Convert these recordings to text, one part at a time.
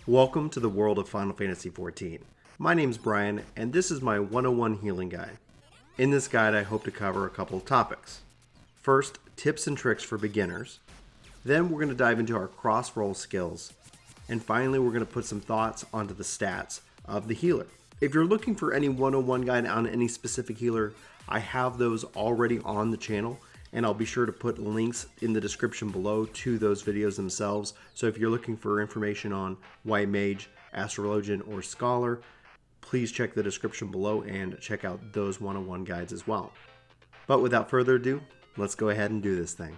Welcome to the world of Final Fantasy XIV. My name's Brian, and this is my 101 healing guide. In this guide, I hope to cover a couple of topics. First, tips and tricks for beginners. Then we're going to dive into our cross-roll skills. And finally, we're going to put some thoughts onto the stats of the healer. If you're looking for any 101 guide on any specific healer, I have those already on the channel, and I'll be sure to put links in the description below to those videos themselves. So if you're looking for information on White Mage, Astrologian, or Scholar, please check the description below and check out those 101 guides as well. But without further ado, let's go ahead and do this thing.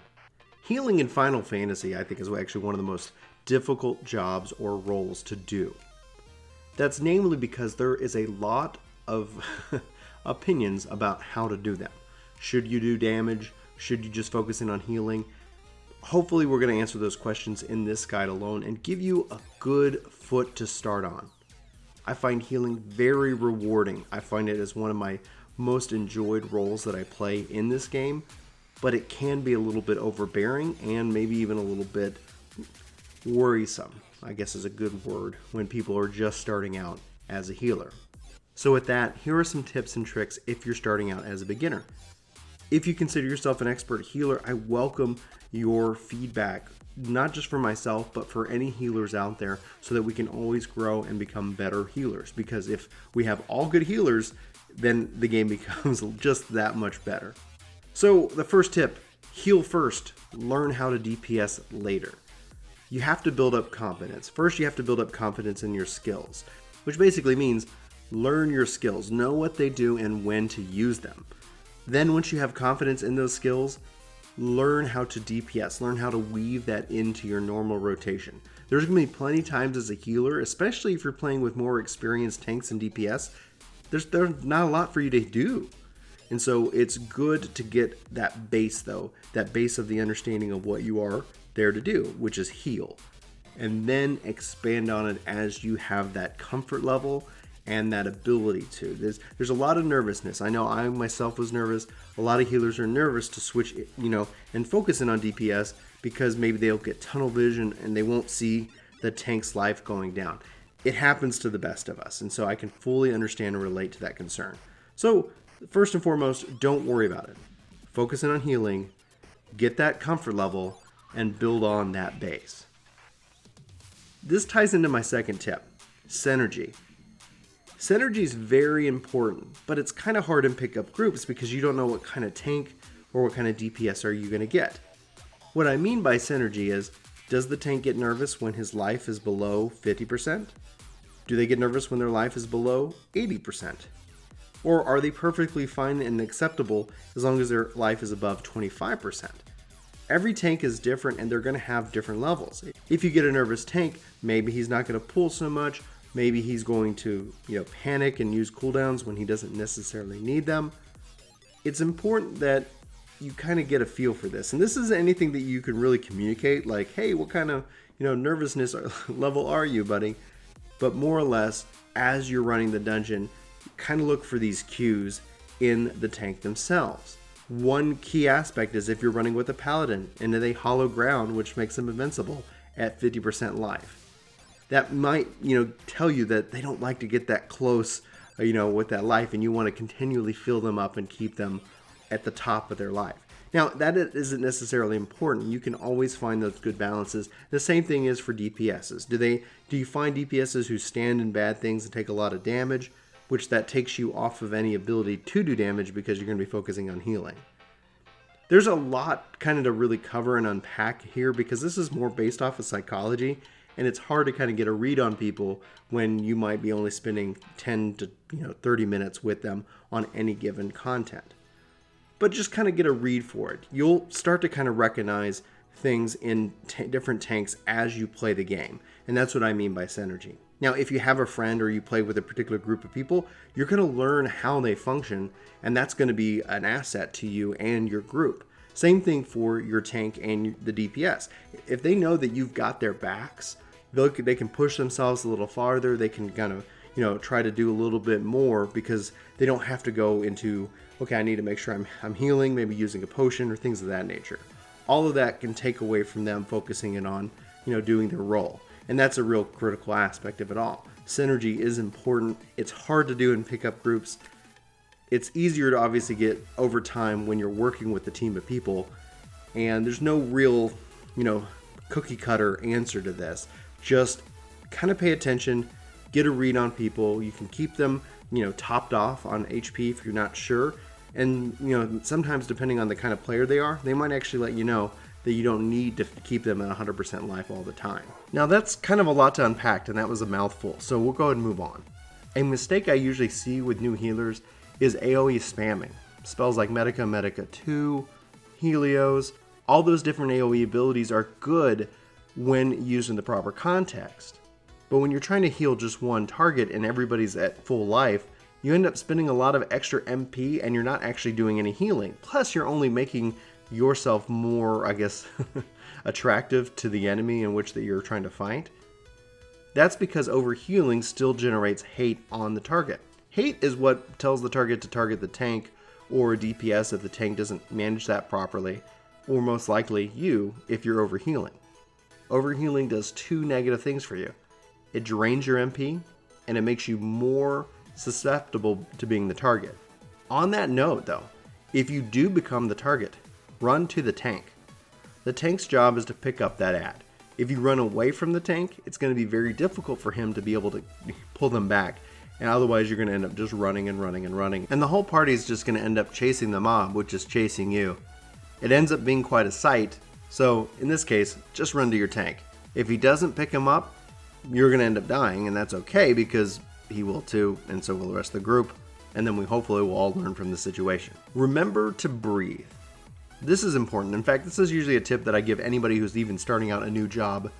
Healing in Final Fantasy, I think, is actually one of the most difficult jobs or roles to do. That's namely because there is a lot of opinions about how to do them. Should you do damage? Should you just focus in on healing? Hopefully we're going to answer those questions in this guide alone and give you a good foot to start on. I find healing very rewarding. I find it as one of my most enjoyed roles that I play in this game, but it can be a little bit overbearing and maybe even a little bit worrisome, I guess is a good word, when people are just starting out as a healer. So with that, here are some tips and tricks if you're starting out as a beginner. If you consider yourself an expert healer, I welcome your feedback, not just for myself, but for any healers out there, so that we can always grow and become better healers. Because if we have all good healers, then the game becomes just that much better. So the first tip, heal first, learn how to DPS later. You have to build up confidence. First, you have to build up confidence in your skills, which basically means learn your skills, know what they do and when to use them. Then once you have confidence in those skills, learn how to DPS, learn how to weave that into your normal rotation. There's going to be plenty of times as a healer, especially if you're playing with more experienced tanks and DPS, there's not a lot for you to do. And so it's good to get that base though, that base of the understanding of what you are there to do, which is heal. And then expand on it as you have that comfort level and that ability to. There's a lot of nervousness. I know I myself was nervous. A lot of healers are nervous to switch, and focus in on DPS because maybe they'll get tunnel vision and they won't see the tank's life going down. It happens to the best of us, and so I can fully understand and relate to that concern. So first and foremost, don't worry about it. Focus in on healing, get that comfort level, and build on that base. This ties into my second tip, synergy. Synergy is very important, but it's kind of hard in pickup groups because you don't know what kind of tank or what kind of DPS are you going to get. What I mean by synergy is, does the tank get nervous when his life is below 50%? Do they get nervous when their life is below 80%? Or are they perfectly fine and acceptable as long as their life is above 25%? Every tank is different and they're going to have different levels. If you get a nervous tank, maybe he's not going to pull so much. Maybe he's going to panic and use cooldowns when he doesn't necessarily need them. It's important that you kind of get a feel for this. And this isn't anything that you can really communicate like, hey, what kind of nervousness level are you, buddy? But more or less, as you're running the dungeon, kind of look for these cues in the tank themselves. One key aspect is if you're running with a paladin and they hollow ground, which makes them invincible at 50% life. That might, tell you that they don't like to get that close, with that life, and you want to continually fill them up and keep them at the top of their life. Now, that isn't necessarily important. You can always find those good balances. The same thing is for DPSs. Do you find DPSs who stand in bad things and take a lot of damage, which that takes you off of any ability to do damage because you're going to be focusing on healing? There's a lot kind of to really cover and unpack here because this is more based off of psychology. And it's hard to kind of get a read on people when you might be only spending 10 to 30 minutes with them on any given content. But just kind of get a read for it. You'll start to kind of recognize things in different tanks as you play the game. And that's what I mean by synergy. Now, if you have a friend or you play with a particular group of people, you're going to learn how they function, and that's going to be an asset to you and your group. Same thing for your tank and the DPS. If they know that you've got their backs, they can push themselves a little farther. They can kind of, try to do a little bit more because they don't have to go into, okay, I need to make sure I'm healing, maybe using a potion or things of that nature. All of that can take away from them focusing in on, doing their role. And that's a real critical aspect of it all. Synergy is important. It's hard to do in pickup groups. It's easier to obviously get over time when you're working with a team of people. And there's no real, cookie cutter answer to this. Just kind of pay attention, get a read on people. You can keep them, topped off on HP if you're not sure. And, sometimes depending on the kind of player they are, they might actually let you know that you don't need to keep them at 100% life all the time. Now that's kind of a lot to unpack, and that was a mouthful, so we'll go ahead and move on. A mistake I usually see with new healers is AoE spamming. Spells like Medica, Medica 2, Helios, all those different AoE abilities are good when used in the proper context. But when you're trying to heal just one target and everybody's at full life, you end up spending a lot of extra MP and you're not actually doing any healing. Plus you're only making yourself more, attractive to the enemy in which that you're trying to fight. That's because overhealing still generates hate on the target. Hate is what tells the target to target the tank or DPS if the tank doesn't manage that properly, or most likely you if you're overhealing. Overhealing does two negative things for you. It drains your MP and it makes you more susceptible to being the target. On that note though, if you do become the target, run to the tank. The tank's job is to pick up that ad. If you run away from the tank, it's going to be very difficult for him to be able to pull them back. And otherwise you're going to end up just running and running and running. And the whole party is just going to end up chasing the mob, which is chasing you. It ends up being quite a sight. So in this case, just run to your tank. If he doesn't pick him up, you're going to end up dying, and that's okay because he will too, and so will the rest of the group. And then we hopefully will all learn from the situation. Remember to breathe. This is important. In fact, this is usually a tip that I give anybody who's even starting out a new job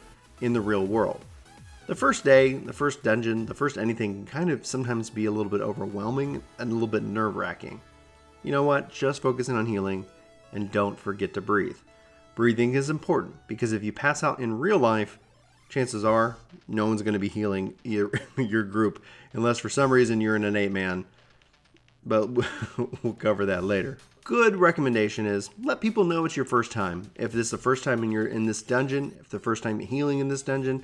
in the real world. The first day, the first dungeon, the first anything can kind of sometimes be a little bit overwhelming and a little bit nerve-wracking. You know what? Just focusing on healing and don't forget to breathe. Breathing is important because if you pass out in real life, chances are no one's going to be healing your group unless for some reason you're in an 8-man, but we'll cover that later. Good recommendation is let people know it's your first time. If this is the first time you're in this dungeon, if the first time healing in this dungeon,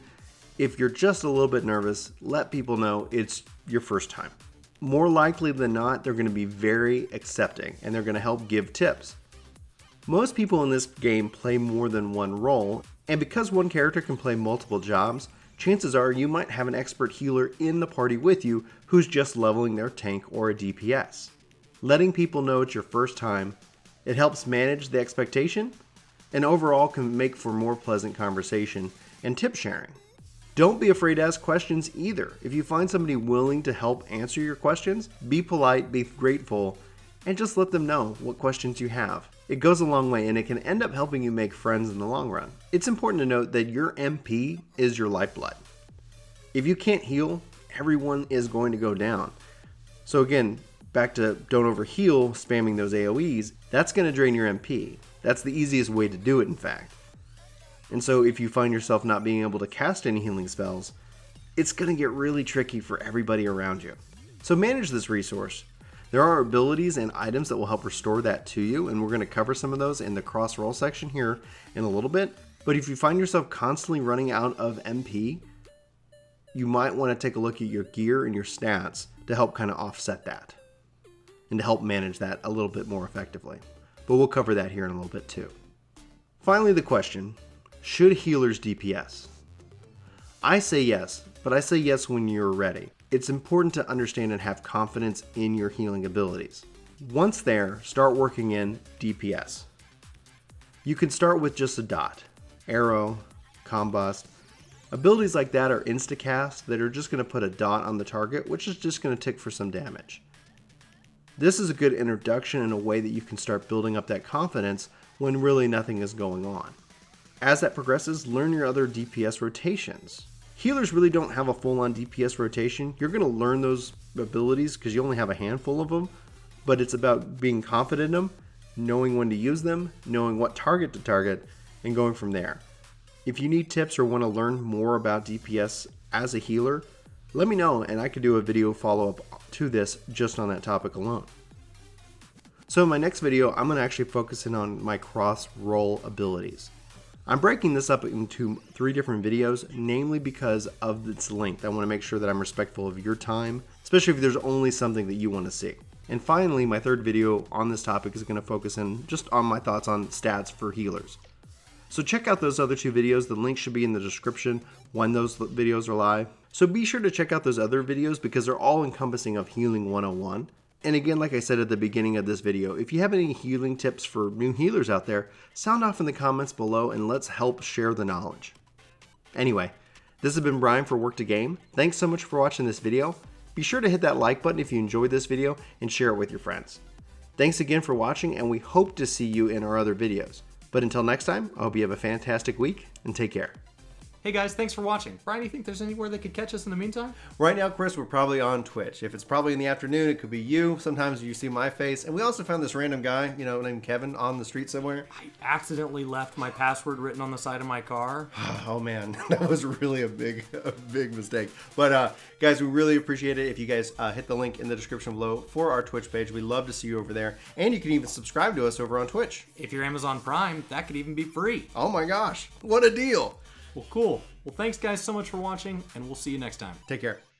if you're just a little bit nervous, let people know it's your first time. More likely than not, they're going to be very accepting and they're going to help give tips. Most people in this game play more than one role, and because one character can play multiple jobs, chances are you might have an expert healer in the party with you who's just leveling their tank or a DPS. Letting people know it's your first time, it helps manage the expectation, and overall can make for more pleasant conversation and tip sharing. Don't be afraid to ask questions either. If you find somebody willing to help answer your questions, be polite, be grateful, and just let them know what questions you have. It goes a long way and it can end up helping you make friends in the long run. It's important to note that your MP is your lifeblood. If you can't heal, everyone is going to go down. So again, back to don't overheal, spamming those AoEs, that's going to drain your MP. That's the easiest way to do it, in fact. And so if you find yourself not being able to cast any healing spells, it's going to get really tricky for everybody around you. So manage this resource. There are abilities and items that will help restore that to you, and we're going to cover some of those in the cross-roll section here in a little bit. But if you find yourself constantly running out of MP, you might want to take a look at your gear and your stats to help kind of offset that and to help manage that a little bit more effectively. But we'll cover that here in a little bit too. Finally, the question, should healers DPS? I say yes, but I say yes when you're ready. It's important to understand and have confidence in your healing abilities. Once there, start working in DPS. You can start with just a dot, arrow, combust. Abilities like that are instacast that are just going to put a dot on the target, which is just going to tick for some damage. This is a good introduction in a way that you can start building up that confidence when really nothing is going on. As that progresses, learn your other DPS rotations. Healers really don't have a full-on DPS rotation. You're going to learn those abilities because you only have a handful of them, but it's about being confident in them, knowing when to use them, knowing what target to target, and going from there. If you need tips or want to learn more about DPS as a healer, let me know and I could do a video follow-up to this just on that topic alone. So in my next video, I'm going to actually focus in on my cross-roll abilities. I'm breaking this up into 3 different videos, namely because of its length. I want to make sure that I'm respectful of your time, especially if there's only something that you want to see. And finally, my 3rd video on this topic is going to focus in just on my thoughts on stats for healers. So check out those other 2 videos. The link should be in the description when those videos are live. So be sure to check out those other videos because they're all encompassing of Healing 101. And again, like I said at the beginning of this video, if you have any healing tips for new healers out there, sound off in the comments below and let's help share the knowledge. Anyway, this has been Brian for Work to Game. Thanks so much for watching this video. Be sure to hit that like button if you enjoyed this video and share it with your friends. Thanks again for watching, and we hope to see you in our other videos. But until next time, I hope you have a fantastic week and take care. Hey guys, thanks for watching. Brian, do you think there's anywhere they could catch us in the meantime? Right now, Chris, we're probably on Twitch. If it's probably in the afternoon, it could be you. Sometimes you see my face. And we also found this random guy, named Kevin on the street somewhere. I accidentally left my password written on the side of my car. Oh man, that was really a big mistake. But guys, we really appreciate it if you guys hit the link in the description below for our Twitch page. We'd love to see you over there. And you can even subscribe to us over on Twitch. If you're Amazon Prime, that could even be free. Oh my gosh, what a deal. Well, cool. Well, thanks guys so much for watching, and we'll see you next time. Take care.